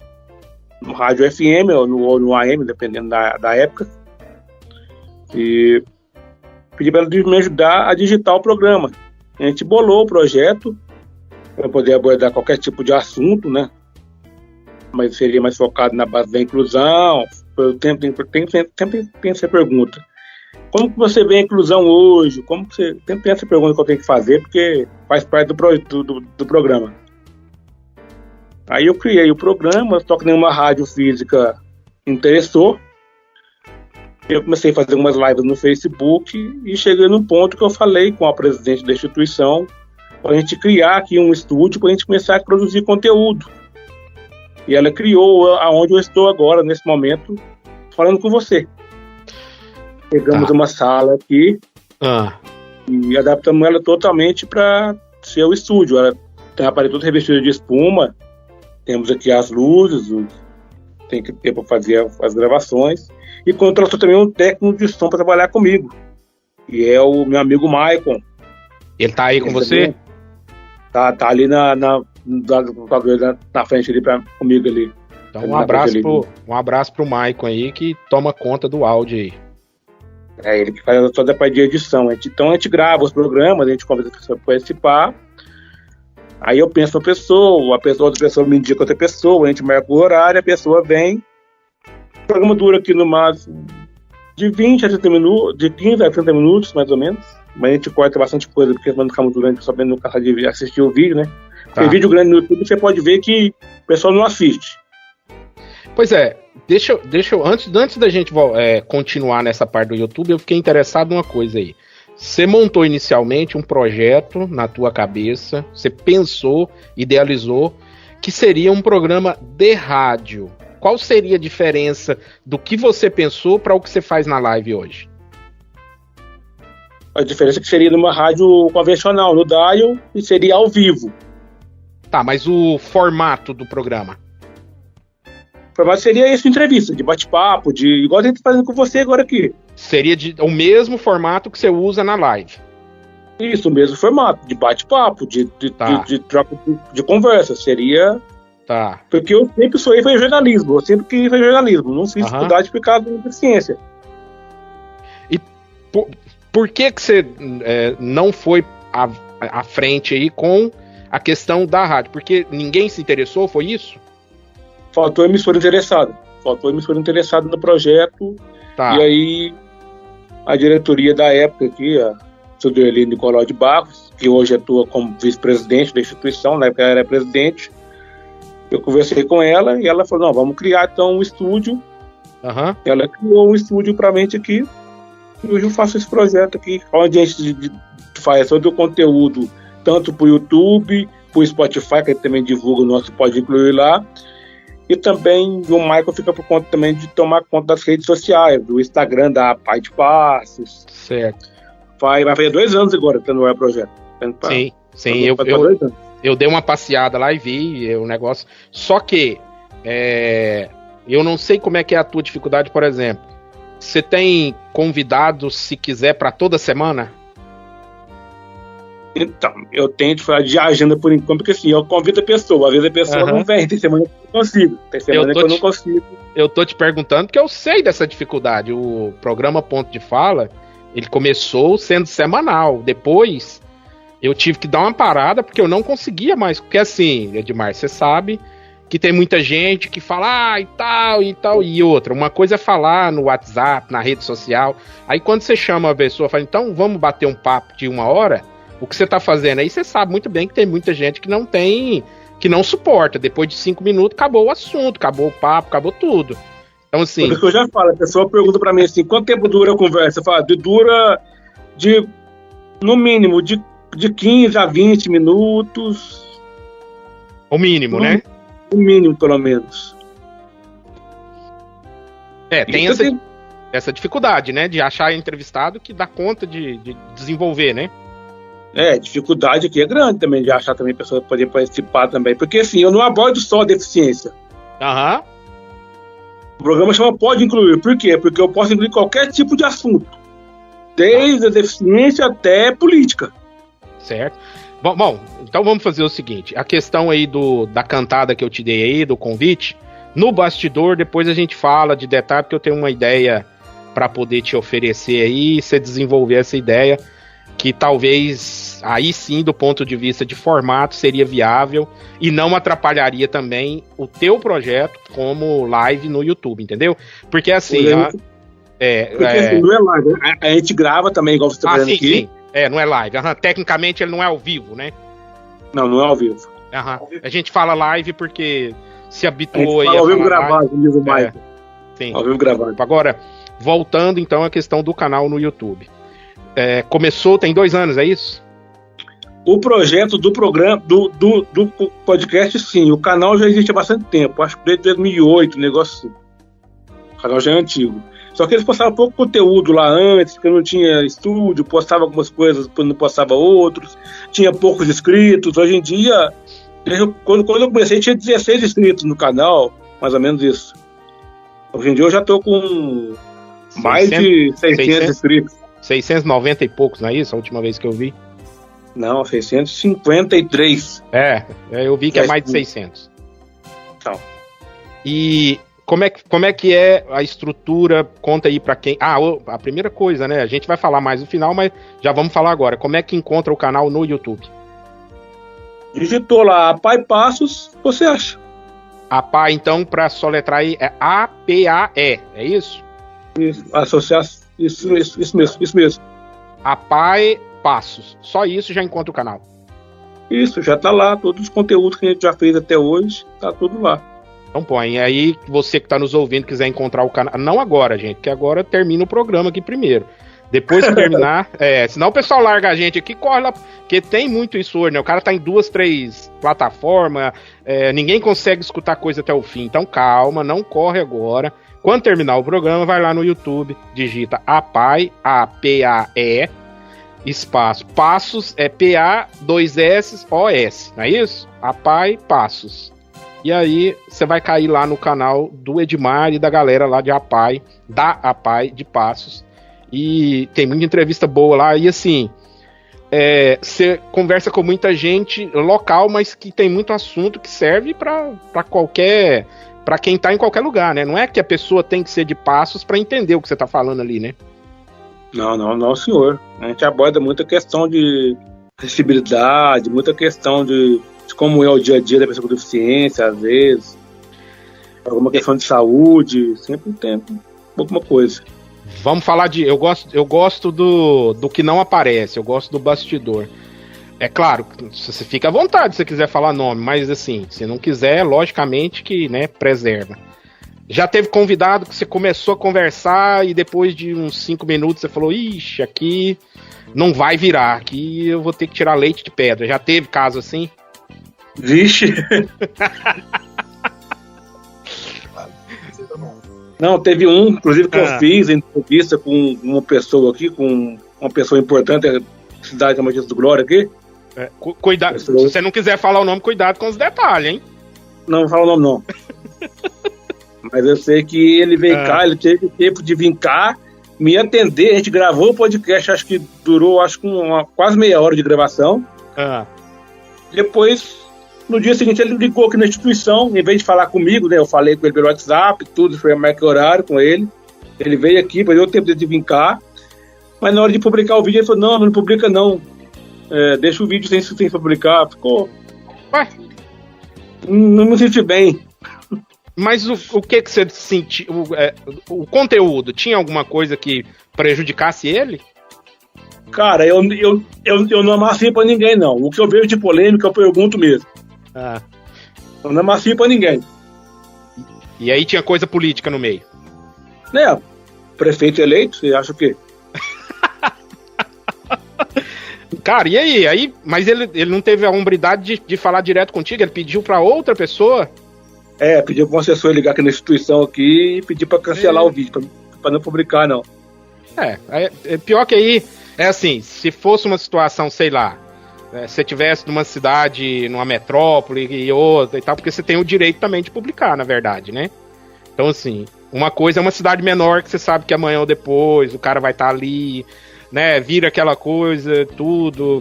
no rádio FM ou no AM, dependendo da época, e pedi para ela me ajudar a digitar o programa. A gente bolou o projeto para poder abordar qualquer tipo de assunto, né? Mas seria mais focado na base da inclusão. Eu sempre tem essa pergunta. Como que você vê a inclusão hoje? Como que você sempre tem essa pergunta que eu tenho que fazer, porque faz parte do programa. Aí eu criei o programa, só que nenhuma rádio física interessou. Eu comecei a fazer umas lives no Facebook e cheguei num ponto que eu falei com a presidente da instituição para a gente criar aqui um estúdio para a gente começar a produzir conteúdo. E ela criou aonde eu estou agora, nesse momento, falando com você. Pegamos uma sala aqui e adaptamos ela totalmente para ser o estúdio. Ela tem a parede toda revestida de espuma, temos aqui as luzes, tem que ter para fazer as gravações. E contratou também um técnico de som para trabalhar comigo, que é o meu amigo Maicon. Ele tá aí com você? Tá ali na frente ali comigo ali. Então um abraço pro Maicon aí, que toma conta do áudio aí. É ele que faz toda a parte de edição. Então a gente grava os programas, a gente convida a pessoa para participar. Aí eu penso na pessoa, outra pessoa me indica outra pessoa, a gente marca o horário, a pessoa vem. O programa dura aqui no máximo de 20 a 30 minutos, de 15 a 30 minutos, mais ou menos. Mas a gente corta bastante coisa, porque não fica muito grande, só não cansar de assistir o vídeo, né? Tem vídeo grande no YouTube, você pode ver que o pessoal não assiste. Pois é, deixa eu antes da gente continuar nessa parte do YouTube, eu fiquei interessado numa coisa aí. Você montou inicialmente um projeto na tua cabeça, você pensou, idealizou, que seria um programa de rádio. Qual seria a diferença do que você pensou para o que você faz na live hoje? A diferença é que seria numa rádio convencional, no dial, e seria ao vivo. Tá, mas o formato do programa? O formato seria isso, entrevista, de bate-papo, igual a gente está fazendo com você agora aqui. Seria o mesmo formato que você usa na live? Isso, o mesmo formato, de bate-papo, de troca de conversa, seria... Tá. Porque eu sempre sonhei foi jornalismo, eu sempre queria fazer jornalismo, não fiz faculdade por causa da deficiência. E por que você não foi à frente aí com a questão da rádio? Porque ninguém se interessou, foi isso? Faltou emissora interessada no projeto, e aí a diretoria da época aqui, a Suderli Nicolau de Barros, que hoje atua como vice-presidente da instituição, na época ela era presidente. Eu conversei com ela e ela falou, não, vamos criar então um estúdio Uhum. Ela criou um estúdio pra mente aqui, e hoje eu faço esse projeto aqui, onde a gente faz todo o conteúdo, tanto pro YouTube, pro Spotify, que ele também divulga o nosso, pode incluir lá, e também o Michael fica por conta também de tomar conta das redes sociais, do Instagram da APAI de Passos. Certo. Vai fazer 2 anos agora que no projeto. Sim, eu dei uma passeada lá e vi o negócio. Só que eu não sei como é que é a tua dificuldade, por exemplo. Você tem convidados, se quiser, para toda semana? Então, eu tento falar de agenda por enquanto, porque assim, eu convido a pessoa, às vezes a pessoa não vem, tem semana que eu não consigo, tem semana que eu não consigo. Eu tô te perguntando porque eu sei dessa dificuldade. O programa Ponto de Fala, ele começou sendo semanal, depois eu tive que dar uma parada porque eu não conseguia mais, porque assim, Edmar, você sabe que tem muita gente que fala e tal, e outra, uma coisa é falar no WhatsApp, na rede social, aí quando você chama a pessoa, fala, então vamos bater um papo de 1 hora, o que você tá fazendo aí, você sabe muito bem que tem muita gente que não suporta. Depois de 5 minutos, acabou o assunto, acabou o papo, acabou tudo. Então, assim... Porque eu já falo, a pessoa pergunta pra mim assim, quanto tempo dura a conversa? Eu falo, dura no mínimo, de 15 a 20 minutos. O mínimo, né? O mínimo, pelo menos. Tem essa dificuldade, né? De achar entrevistado que dá conta de desenvolver, né? Dificuldade aqui é grande também, de achar também pessoas que podem participar também. Porque assim, eu não abordo só a deficiência. Aham. O programa chama Pode Incluir. Por quê? Porque eu posso incluir qualquer tipo de assunto. Desde a deficiência até política. Certo. Bom, então vamos fazer o seguinte. A questão aí da cantada que eu te dei aí, do convite, no bastidor, depois a gente fala de detalhe, porque eu tenho uma ideia para poder te oferecer aí, você desenvolver essa ideia, que talvez, aí sim, do ponto de vista de formato, seria viável e não atrapalharia também o teu projeto como live no YouTube, entendeu? Porque assim... assim, não é live, a gente grava também, igual você está fazendo aqui. Sim. Não é live. Tecnicamente ele não é ao vivo, né? Não é ao vivo. A gente fala live porque se habituou aí a ao vivo gravado, diz o Michael. Sim. Ao vivo gravado. Agora, voltando então à questão do canal no YouTube. Começou, tem 2 anos, é isso? O projeto do programa, do podcast, sim. O canal já existe há bastante tempo. Acho que desde 2008, o negócio assim. O canal já é antigo. Só que eles postavam pouco conteúdo lá antes, porque não tinha estúdio, postava algumas coisas, depois não postava outros, tinha poucos inscritos. Hoje em dia, quando eu comecei, tinha 16 inscritos no canal, mais ou menos isso. Hoje em dia eu já tô com mais de 600 inscritos. 690 e poucos, não é isso? A última vez que eu vi. Não, 653. Eu vi que é mais de 600. Então. E... Como é que é a estrutura? Conta aí pra quem... a primeira coisa, né? A gente vai falar mais no final, mas já vamos falar agora. Como é que encontra o canal no YouTube? Digitou lá APAI Passos, você acha? APAI, então, pra soletrar aí, é APAE, é isso? Isso, associação, isso mesmo. APAI Passos. Só isso já encontra o canal. Isso, já tá lá. Todos os conteúdos que a gente já fez até hoje, tá tudo lá. Então põe, aí você que está nos ouvindo quiser encontrar o canal, não agora, gente, que agora termina o programa aqui primeiro. Depois que terminar, senão o pessoal larga a gente aqui, corre lá, porque tem muito isso hoje, né? O cara tá em 2, 3 plataformas, ninguém consegue escutar coisa até o fim, então calma, não corre agora. Quando terminar o programa, vai lá no YouTube, digita APAE, A-P-A-E, espaço, Passos, P-A, 2 S, O-S, não é isso? APAE Passos. E aí você vai cair lá no canal do Edmar e da galera lá de APAI, da APAI de Passos. E tem muita entrevista boa lá. E assim, você conversa com muita gente local, mas que tem muito assunto que serve para qualquer... para quem tá em qualquer lugar, né? Não é que a pessoa tem que ser de Passos para entender o que você tá falando ali, né? Não, senhor. A gente aborda muita questão de acessibilidade, muita questão de como é o dia a dia da pessoa com deficiência, às vezes, alguma questão de saúde, sempre tem alguma coisa. Vamos falar de... Eu gosto do que não aparece, eu gosto do bastidor. É claro, você fica à vontade se você quiser falar nome, mas assim, se não quiser, logicamente que, né, preserva. Já teve convidado que você começou a conversar e depois de uns 5 minutos você falou, ixi, aqui não vai virar, aqui eu vou ter que tirar leite de pedra. Já teve caso assim? Vixe! Não, teve um, inclusive, que eu fiz entrevista com uma pessoa aqui, com uma pessoa importante da cidade da Magista do Glória aqui. Cuidado, se você não quiser falar o nome, cuidado com os detalhes, hein? Não vou falar o nome, não. Mas eu sei que ele veio cá, ele teve tempo de vir cá, me atender, a gente gravou o podcast, acho que durou quase meia hora de gravação. Depois, no dia seguinte, ele ligou aqui na instituição, em vez de falar comigo, né, eu falei com ele pelo WhatsApp, tudo, foi marcar horário com ele. Ele veio aqui, deu tempo de vir cá, mas na hora de publicar o vídeo, ele falou, não publica não. Deixa o vídeo sem publicar. Ficou... Ué? Não me senti bem. Mas o que você sentiu? O conteúdo, tinha alguma coisa que prejudicasse ele? Cara, eu não amacio pra ninguém, não. O que eu vejo de polêmica, eu pergunto mesmo. Eu não amacio pra ninguém. E aí tinha coisa política no meio? Né? Prefeito eleito, você acha o quê? Cara, e aí? Mas ele não teve a hombridade de falar direto contigo? Ele pediu pra outra pessoa? Pediu pro assessor ligar aqui na instituição aqui e pedir pra cancelar o vídeo, pra não publicar, não. Pior que aí, assim, se fosse uma situação, sei lá, se você tivesse numa cidade, numa metrópole e outra e tal, porque você tem o direito também de publicar, na verdade, né? Então, assim, uma coisa é uma cidade menor que você sabe que amanhã ou depois o cara vai estar ali, né, vira aquela coisa, tudo,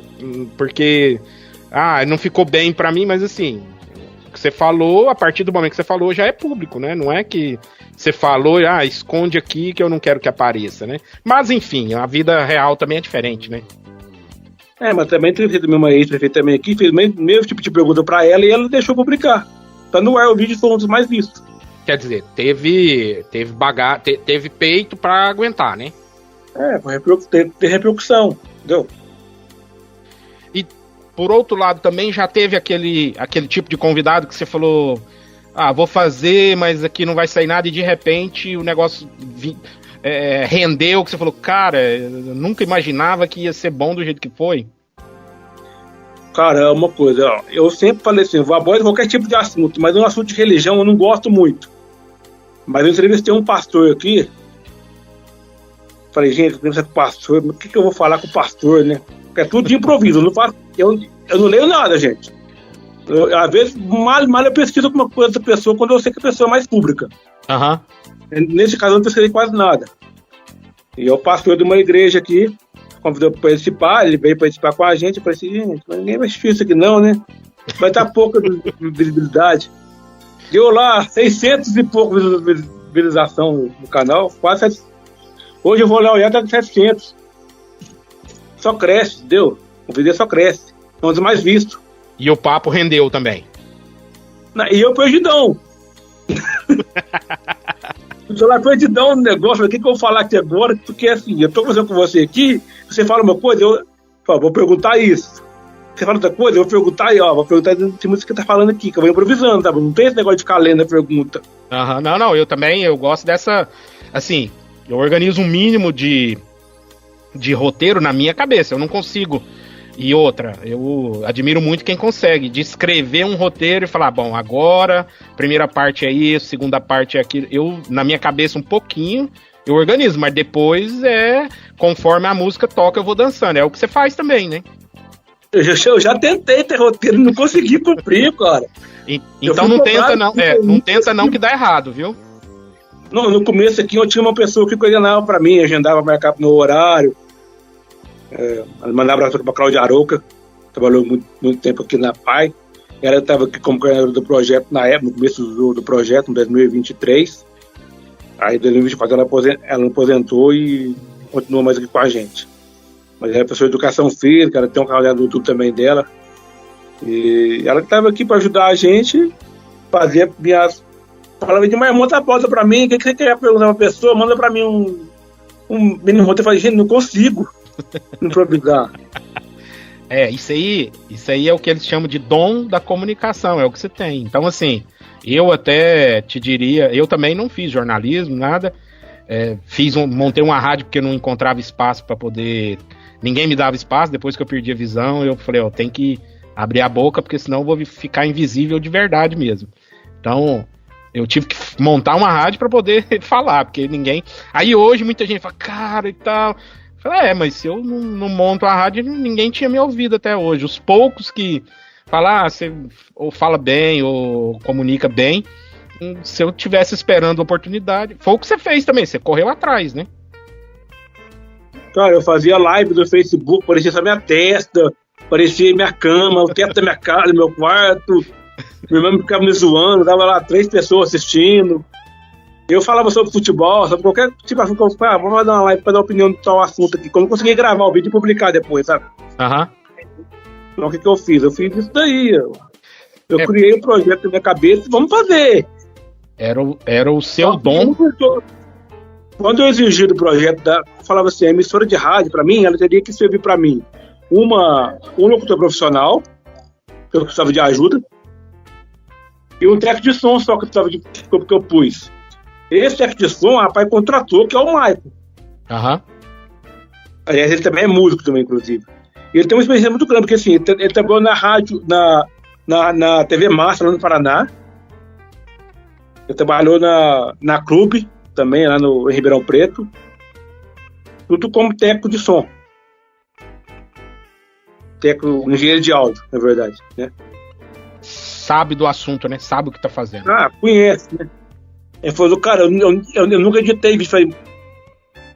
porque, não ficou bem pra mim, mas assim... que você falou, a partir do momento que você falou, já é público, né? Não é que você falou, esconde aqui que eu não quero que apareça, né? Mas, enfim, a vida real também é diferente, né? Mas também teve uma ex-prefeita também aqui, fez o mesmo tipo de pergunta pra ela e ela deixou publicar. Tá no ar, o vídeo foi um dos mais vistos. Quer dizer, teve peito pra aguentar, né? Tem repercussão, entendeu? E por outro lado, também já teve aquele tipo de convidado que você falou, vou fazer, mas aqui não vai sair nada, e de repente o negócio rendeu, que você falou, cara, eu nunca imaginava que ia ser bom do jeito que foi. Cara, é uma coisa, eu sempre falei assim, eu vou abordar qualquer tipo de assunto, mas um assunto de religião eu não gosto muito. Mas eu entrevistei um pastor aqui, falei, gente, eu entrevistei com o pastor, mas o que eu vou falar com o pastor, né? Porque é tudo de improviso, eu não leio nada, gente. Às vezes, mal eu pesquiso alguma coisa da pessoa quando eu sei que a pessoa é mais pública. Nesse caso, eu não pesquisei quase nada. E eu pastor de uma igreja aqui, convidou para participar, ele veio participar com a gente, eu falei assim, gente, ninguém vai assistir isso aqui não, né? Vai estar pouca visibilidade. Deu lá 600 e pouco visualização no canal, quase 700. Hoje eu vou lá olhar, tá com 700. Só cresce, entendeu? O vídeo só cresce. É um dos mais vistos. E o papo rendeu também. E eu perdidão. Eu tô lá perdidão no negócio. O que eu vou falar aqui agora? Porque assim, eu tô conversando com você aqui, você fala uma coisa, eu vou perguntar isso. Você fala outra coisa, eu vou perguntar aí, vou perguntar em cima do que você tá falando aqui, que eu vou improvisando, tá? Não tem esse negócio de ficar lendo a pergunta. Não, eu também, eu gosto dessa, assim, eu organizo um mínimo de roteiro na minha cabeça, eu não consigo. E outra, eu admiro muito quem consegue de escrever um roteiro e falar, bom, agora, primeira parte é isso, segunda parte é aquilo. Eu, na minha cabeça, um pouquinho, eu organizo, mas depois conforme a música toca, eu vou dançando. É o que você faz também, né? Eu já tentei ter roteiro, não consegui cumprir, cara. Então não tenta não, não tenta não que dá errado, viu? Não, no começo aqui eu tinha uma pessoa que coordenava pra mim, agendava, marcava no horário. Mandava abraço pra Cláudia Arouca, trabalhou muito tempo aqui na PAI. Ela estava aqui como coordenadora do projeto na época, no começo do projeto, em 2023. Aí em 2024 ela aposentou e continuou mais aqui com a gente. Mas ela é professora de educação física, ela tem um canal do YouTube também dela. E ela estava aqui para ajudar a gente, fazer minhas... Falava demais, monta a pauta para mim, o que você quer perguntar pra pessoa, manda para mim um mini roteiro. Eu falei, gente, não consigo improvisar. Isso aí é o que eles chamam de dom da comunicação, é o que você tem. Então, assim, Eu até te diria, eu também não fiz jornalismo, nada. Montei uma rádio porque eu não encontrava espaço para poder. Ninguém me dava espaço. Depois que eu perdi a visão, eu falei, tem que abrir a boca, porque senão eu vou ficar invisível de verdade mesmo. Então, eu tive que montar uma rádio para poder falar, porque ninguém. Aí hoje muita gente fala, cara, e tal. Eu falei, mas se eu não monto a rádio, ninguém tinha me ouvido até hoje. Os poucos que falam, você ou fala bem, ou comunica bem. Se eu tivesse esperando a oportunidade, foi o que você fez também, você correu atrás, né? Cara, eu fazia live no Facebook, parecia só minha testa, parecia minha cama, o teto da minha casa, do meu quarto. Meu irmão ficava me zoando, tava lá 3 pessoas assistindo. Eu falava sobre futebol, sobre qualquer tipo de assunto. Vamos dar uma live pra dar opinião de tal assunto aqui. Quando eu consegui gravar o vídeo e publicar depois, sabe? Então o que eu fiz? Eu fiz isso daí. Eu criei um projeto na minha cabeça e vamos fazer. Era o seu dom. Quando eu exigi do projeto, eu falava assim, a emissora de rádio, pra mim, ela teria que servir pra mim um locutor profissional, que eu precisava de ajuda, e um técnico de som só que eu pus. Esse técnico de som, rapaz, contratou, que é o Maicon. Aliás, ele também é músico também, inclusive. E ele tem uma experiência muito grande, porque assim, ele trabalhou na rádio, na TV Massa, lá no Paraná. Ele trabalhou na Clube, também, lá no Ribeirão Preto. Tudo como técnico de som. Técnico, engenheiro de áudio, na verdade, né? Sabe do assunto, né? Sabe o que tá fazendo. Conhece, né? Ele falou, cara, eu nunca editei vídeo. Falei,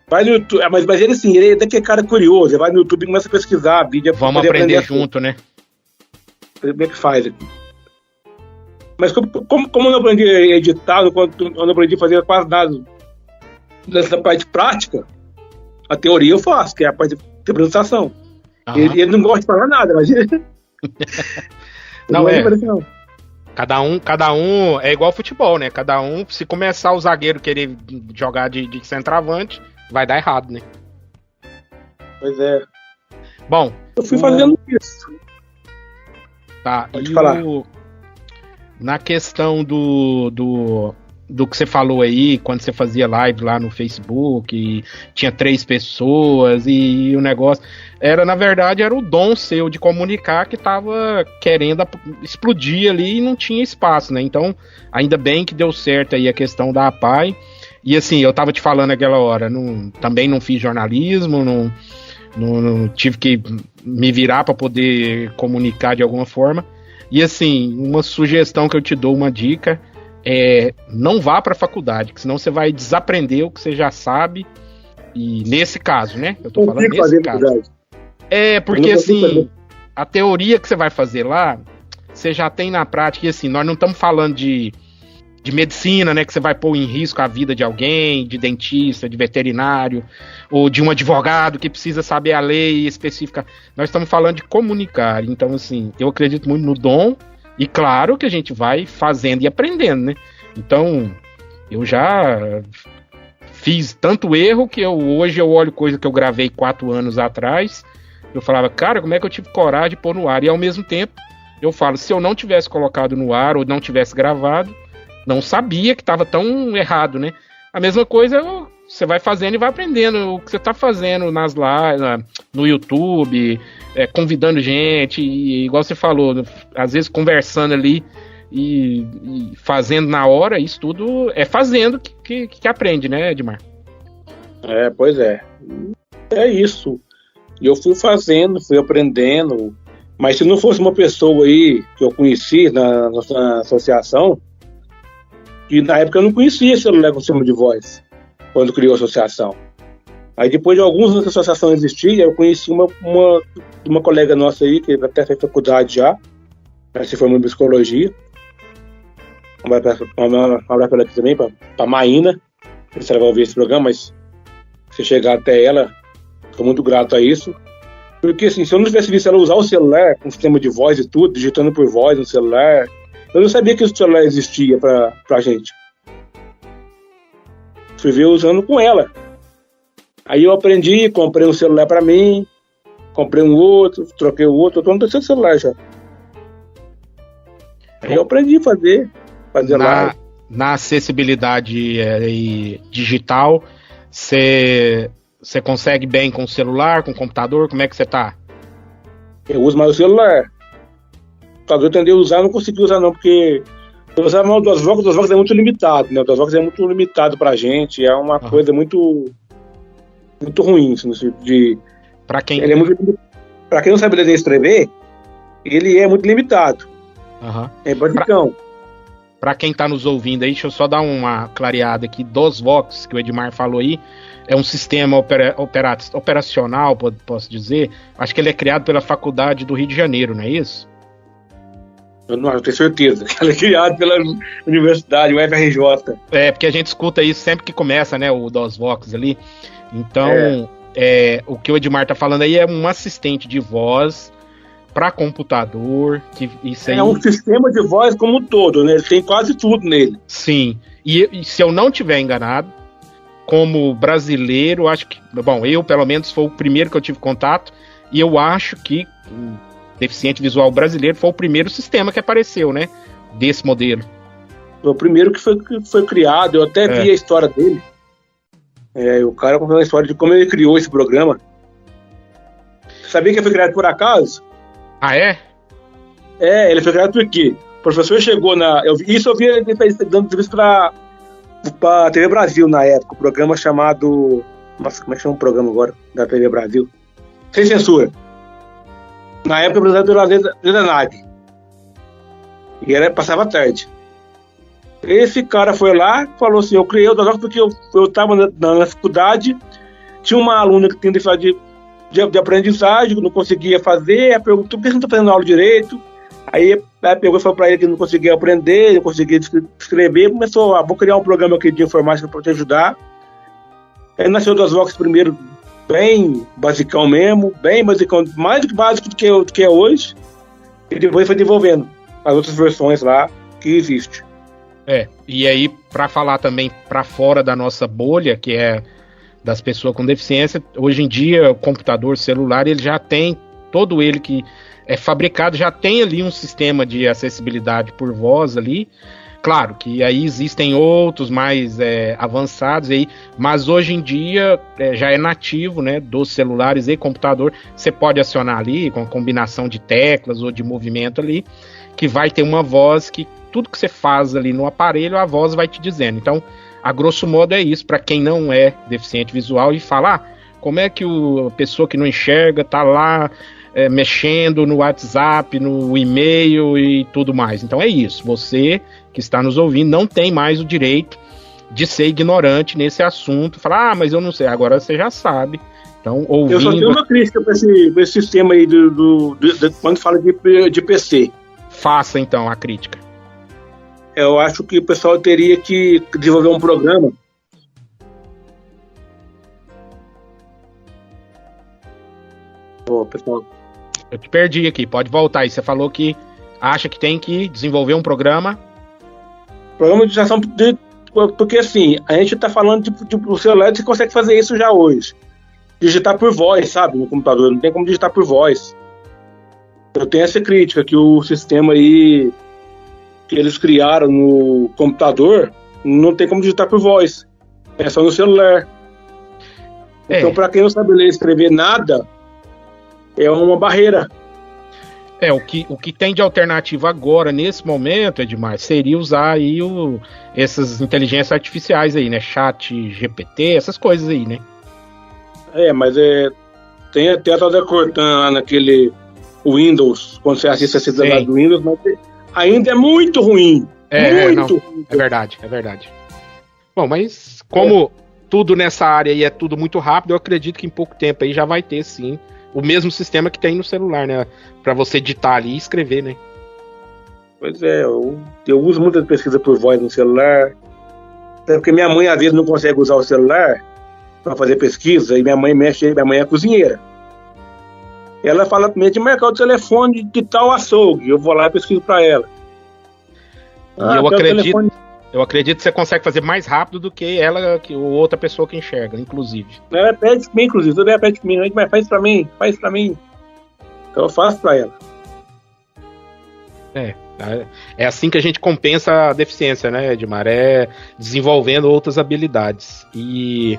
vai no YouTube. Mas ele assim, ele é até que é cara curioso. Ele vai no YouTube e começa a pesquisar vídeo. Vamos aprender junto, né? Como é que faz aqui? Mas como eu não aprendi a editar, eu não aprendi a fazer quase nada dessa parte prática, a teoria eu faço, que é a parte de apresentação. Ele não gosta de falar nada, mas ele... Não. Cada um é igual futebol, né? Cada um, se começar o zagueiro querer jogar de centroavante, vai dar errado, né? Pois é. Bom, eu fui fazendo isso. Tá, pode falar. Na questão do que você falou aí, quando você fazia live lá no Facebook, e tinha 3 pessoas, e o negócio... na verdade, era o dom seu de comunicar que tava querendo explodir ali e não tinha espaço, né? Então, ainda bem que deu certo aí a questão da APAI. E assim, eu tava te falando naquela hora, também não fiz jornalismo, não tive que me virar para poder comunicar de alguma forma. E assim, uma sugestão que eu te dou, uma dica, não vá para a faculdade, que senão você vai desaprender o que você já sabe. E nesse caso, né? Eu tô falando nesse caso. Porque assim, a teoria que você vai fazer lá, você já tem na prática. E assim, nós não estamos falando de medicina, né? Que você vai pôr em risco a vida de alguém, de dentista, de veterinário, ou de um advogado que precisa saber a lei específica. Nós estamos falando de comunicar. Então, assim, eu acredito muito no dom. E claro que a gente vai fazendo e aprendendo, né? Então, eu já fiz tanto erro que hoje eu olho coisa que eu gravei 4 anos atrás. Eu falava, cara, como é que eu tive coragem de pôr no ar? E ao mesmo tempo, eu falo, se eu não tivesse colocado no ar ou não tivesse gravado, não sabia que estava tão errado, né? A mesma coisa, você vai fazendo e vai aprendendo o que você está fazendo nas lives, no YouTube, convidando gente, e, igual você falou, às vezes conversando ali e fazendo na hora, isso tudo é fazendo que aprende, né, Edmar? Pois é. É isso. E eu fui fazendo, fui aprendendo, mas se não fosse uma pessoa aí que eu conheci na nossa associação, e na época eu não conhecia celular com sistema de voz, quando criou a associação. Aí depois de alguns anos que a associação existia, eu conheci uma colega nossa aí, que até fez faculdade já, ela se formou em psicologia. Um abraço para ela aqui também, para Maína, não sei se ela vai ouvir esse programa, mas se chegar até ela, estou muito grato a isso. Porque assim, se eu não tivesse visto ela usar o celular com sistema de voz e tudo, digitando por voz no celular, eu não sabia que o celular existia pra gente. Fui ver usando com ela. Aí eu aprendi, comprei um celular pra mim, comprei um outro, troquei o outro, eu tô no 3º celular já. Aí eu aprendi a fazer. fazer live. Na acessibilidade digital, você consegue bem com o celular, com o computador? Como é que você tá? Eu uso mais o celular. O computador eu tentei usar, não consegui usar não, porque eu usava mal o DOSVox é muito limitado, né? O DOSVox é muito limitado pra gente, é uma coisa muito ruim, assim, no sentido de... Pra quem não sabe ler e escrever, ele é muito limitado. É basicão. Para quem está nos ouvindo aí, deixa eu só dar uma clareada aqui. DOSVox, que o Edmar falou aí, é um sistema operacional, posso dizer. Acho que ele é criado pela Faculdade do Rio de Janeiro, não é isso? Eu tenho certeza. Ele é criado pela Universidade, o UFRJ. Porque a gente escuta isso sempre que começa, né, o DOSVox ali. Então, o que o Edmar está falando aí é um assistente de voz para computador, que isso aí... É um sistema de voz como um todo, né? Ele tem quase tudo nele. Sim, e se eu não tiver enganado, como brasileiro, acho que... Bom, eu, pelo menos, foi o primeiro que eu tive contato, e eu acho que o deficiente visual brasileiro foi o primeiro sistema que apareceu, né? Desse modelo. Foi o primeiro que foi criado, eu até vi a história dele. O cara contou a história de como ele criou esse programa. Sabia que ele foi criado por acaso? Ah, é? Ele foi criado por quê? O professor chegou eu vi ele dando entrevista pra TV Brasil na época, um programa chamado... Nossa, como é que chama o programa agora da TV Brasil? Sem Censura. Na época, o apresentador era Zé Nag. E passava tarde. Esse cara foi lá e falou assim, eu criei o DOSVox porque eu tava na faculdade, tinha uma aluna que tinha dificuldade de aprendizagem, não conseguia fazer, aí perguntou, por que você não está fazendo aula direito? Aí pegou e falou para ele que não conseguia aprender, não conseguia escrever, vou criar um programa aqui de informática para te ajudar. Aí nasceu o DOSVox primeiro, bem basicão mesmo, bem basicão, mais do que básico do que é hoje, e depois foi desenvolvendo as outras versões lá que existem. E aí, para falar também para fora da nossa bolha, que é das pessoas com deficiência, hoje em dia o computador celular, ele já tem, todo ele que é fabricado, já tem ali um sistema de acessibilidade por voz ali. Claro que aí existem outros mais avançados aí, mas hoje em dia já é nativo, né, dos celulares e computador. Você pode acionar ali com a combinação de teclas ou de movimento ali, que vai ter uma voz que tudo que você faz ali no aparelho, a voz vai te dizendo. Então, a grosso modo é isso, para quem não é deficiente visual e falar como é que a pessoa que não enxerga tá lá mexendo no WhatsApp, no e-mail e tudo mais. Então é isso, você que está nos ouvindo não tem mais o direito de ser ignorante nesse assunto, falar, mas eu não sei, agora você já sabe. Então, ouvindo... Eu só tenho uma crítica para esse sistema aí quando fala de PC. Faça então a crítica. Eu acho que o pessoal teria que desenvolver um programa. Pessoal. Eu te perdi aqui, pode voltar aí. Você falou que acha que tem que desenvolver um programa. Programa de digitação, porque assim, a gente está falando o celular, você consegue fazer isso já hoje. Digitar por voz, sabe, no computador, não tem como digitar por voz. Eu tenho essa crítica, que o sistema aí que eles criaram no computador não tem como digitar por voz, é só no celular. Então, para quem não sabe ler e escrever nada, é uma barreira. O que tem de alternativa agora, nesse momento, Edmar, seria usar aí essas inteligências artificiais aí, né? Chat, GPT, essas coisas aí, né? Mas tem até a tal da Cortana naquele Windows, quando você assiste a cidade do Windows, mas ainda é muito ruim. Muito ruim. É verdade. Bom, mas como tudo nessa área aí é tudo muito rápido, eu acredito que em pouco tempo aí já vai ter, sim, o mesmo sistema que tem no celular, né? Pra você digitar ali e escrever, né? Pois é, eu uso muita pesquisa por voz no celular. Até porque minha mãe às vezes não consegue usar o celular para fazer pesquisa, e minha mãe é cozinheira. Ela fala pra mim de marcar o telefone de tal açougue. Eu vou lá e pesquiso para ela. Eu acredito que você consegue fazer mais rápido do que ela, que outra pessoa que enxerga, inclusive. Ela pede pra mim, inclusive. Ela pede pra mim, mas faz pra mim. Então eu faço pra ela. É assim que a gente compensa a deficiência, né, Edmar? É desenvolvendo outras habilidades. E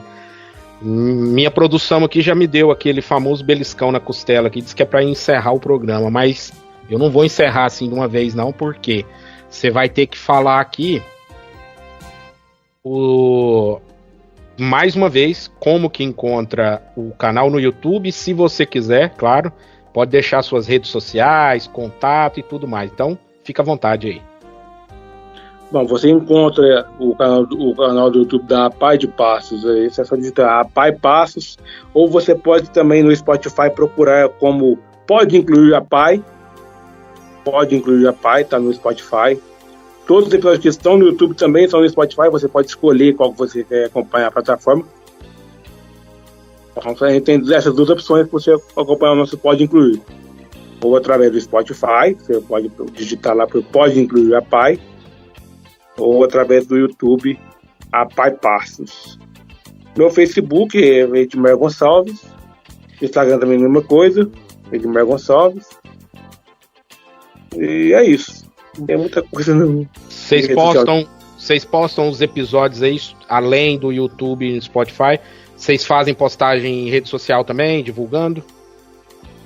minha produção aqui já me deu aquele famoso beliscão na costela que diz que é para encerrar o programa, mas eu não vou encerrar assim de uma vez não, porque você vai ter que falar aqui mais uma vez como que encontra o canal no YouTube, se você quiser, claro, pode deixar suas redes sociais, contato e tudo mais. Então, fica à vontade aí. Bom, você encontra o canal do YouTube da Pai de Passos, aí você é só digitar Pai Passos, ou você pode também no Spotify procurar como Pode Incluir a Pai, tá no Spotify. Todos os episódios que estão no YouTube também estão no Spotify, você pode escolher qual que você quer acompanhar a plataforma. Então, a gente tem essas duas opções para você acompanhar o nosso Pode Incluir. Ou através do Spotify, você pode digitar lá para Pode Incluir a Pai, ou através do YouTube, a Pai Passos. Meu Facebook é Edmar Gonçalves, Instagram também é a mesma coisa, Edmar Gonçalves. E é isso. Não tem muita coisa não. Vocês postam os episódios aí, além do YouTube e Spotify? Vocês fazem postagem em rede social também, divulgando?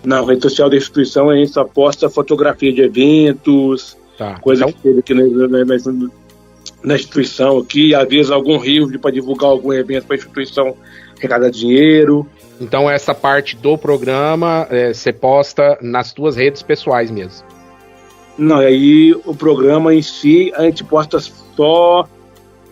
Na rede social da instituição a gente só posta fotografia de eventos, coisa que teve aqui na instituição aqui, às vezes algum review para divulgar algum evento para a instituição arrecadar dinheiro. Então essa parte do programa você posta nas tuas redes pessoais mesmo? Não, aí o programa em si a gente posta só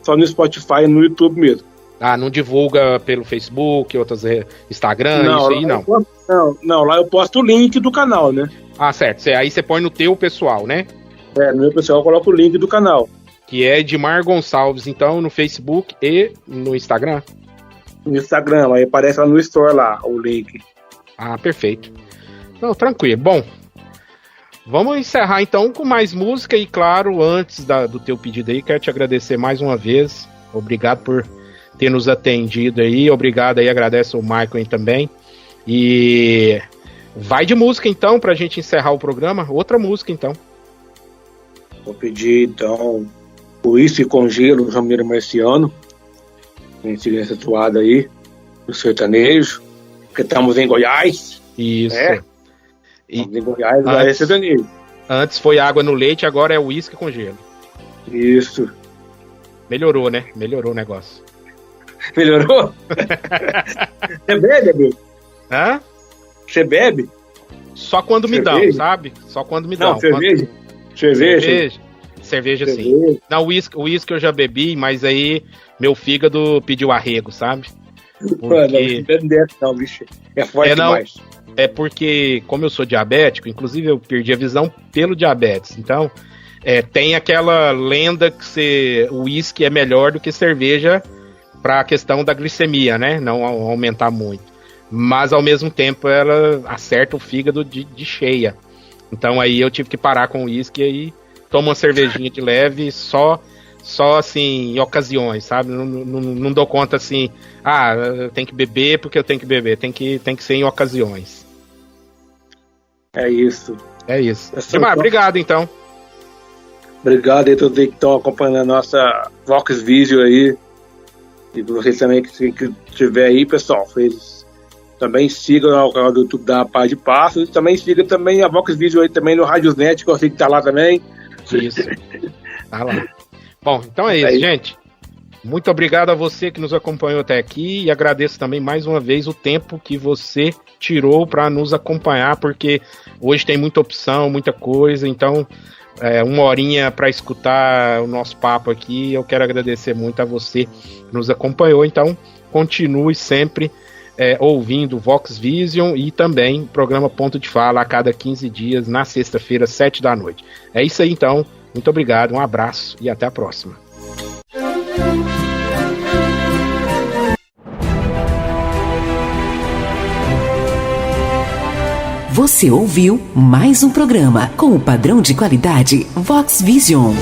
no Spotify e no YouTube mesmo. Ah, não divulga pelo Facebook, outras Instagram, não, isso aí não? Não, lá eu posto o link do canal, né? Ah, certo. Aí você põe no teu pessoal, né? No meu pessoal eu coloco o link do canal. Que é Edmar Gonçalves, então, no Facebook e no Instagram? No Instagram, aí aparece lá no Store lá, o link. Ah, perfeito. Não, tranquilo. Bom, vamos encerrar então com mais música e, claro, antes do teu pedido aí, quero te agradecer mais uma vez. Obrigado por ter nos atendido aí. Obrigado aí, agradeço o Michael aí também. E vai de música então, pra gente encerrar o programa. Outra música então. Vou pedir então o Uísque com Gelo do Ramiro Marciano. A gente siga essa toada aí, do sertanejo. Porque estamos em Goiás. Isso. Estamos em Goiás, é sertanejo. Antes foi água no leite, agora é uísque com gelo. Isso. Melhorou, né? Melhorou o negócio. Melhorou? Você bebe, amigo? Hã? Você bebe? Só quando me dão, sabe? Só quando me dão. Não, cerveja? Cerveja sim. Não, uísque eu já bebi, mas aí meu fígado pediu arrego, sabe? Porque... Não, bicho. É forte demais. É porque, como eu sou diabético, inclusive eu perdi a visão pelo diabetes. Então, tem aquela lenda que o uísque é melhor do que cerveja para a questão da glicemia, né? Não aumentar muito. Mas, ao mesmo tempo, ela acerta o fígado de cheia. Então, aí eu tive que parar com o uísque e aí tomo uma cervejinha de leve só assim, em ocasiões, sabe? Não dou conta assim, eu tenho que beber porque eu tenho que beber. Tem que ser em ocasiões. É isso. Edmar, obrigado, então. Obrigado aí a todos que estão acompanhando a nossa Vox Visio aí. E vocês também que tiver aí, pessoal, também sigam o canal do YouTube da Pai de Passos. Também siga também a Vox Visio aí também no Radiosnet, que eu sei que tá lá também. Isso. Tá lá. Bom, então é isso, gente. Muito obrigado a você que nos acompanhou até aqui e agradeço também mais uma vez o tempo que você tirou para nos acompanhar, porque hoje tem muita opção, muita coisa, então uma horinha para escutar o nosso papo aqui. Eu quero agradecer muito a você que nos acompanhou, então continue sempre ouvindo Vox Vision e também o programa Ponto de Fala a cada 15 dias, na sexta-feira, 7 da noite. É isso aí então, muito obrigado, um abraço e até a próxima. Você ouviu mais um programa com o padrão de qualidade Vox Vision.